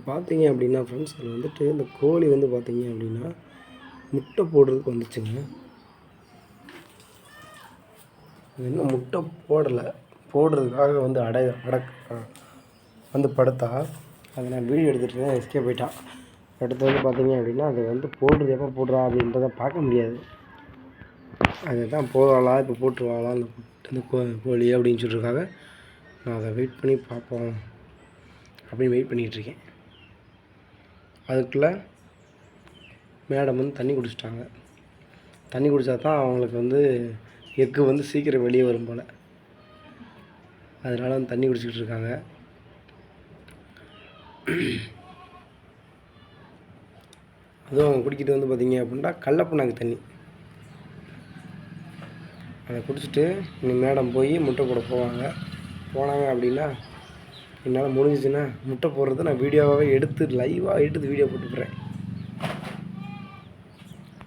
பார்த்தீங்க அப்படின்னா ஃப்ரெண்ட்ஸ், அதில் வந்துட்டு இந்த கோழி வந்து பார்த்தீங்க அப்படின்னா முட்டை போடுறதுக்கு வந்துச்சுங்க. இன்னும் முட்டை போடுறதுக்காக வந்து வந்து படுத்தா அதை நான் வீடியோ எடுத்துகிட்டு எஸ்கேப் போயிட்டான். அடுத்து வந்து பார்த்தீங்க அப்படின்னா அது வந்து போடுறது எப்போ போடுறா அப்படின்றத பார்க்க முடியாது. அதுதான் போடுவாளா இப்போ போட்டுருவாளா இந்த கோழி அப்படின்னு சொல்லியிருக்காங்க. நான் அதை வெயிட் பண்ணி பார்ப்போம் அப்படின்னு வெயிட் பண்ணிகிட்ருக்கேன். அதுக்குள்ளே மேடம் வந்து தண்ணி குடிச்சிட்டாங்க. தண்ணி குடித்தா தான் அவங்களுக்கு வந்து எக்கு வந்து சீக்கிரம் வெளியே வரும் போல். அதனால் வந்து தண்ணி குடிச்சிக்கிட்டு இருக்காங்க. அதுவும் அவங்க குடிக்கிட்டு வந்து பார்த்திங்க அப்படின்னா கடலப்புண்ணாக்கு தண்ணி அதை குடிச்சிட்டு இன்னும் மேடம் போய் முட்டை போட போனாங்க அப்படின்னா என்னால் முடிஞ்சிச்சுன்னா முட்டை போடுறது நான் வீடியோவாகவே எடுத்து லைவாக எடுத்து வீடியோ போட்டுக்கிறேன்.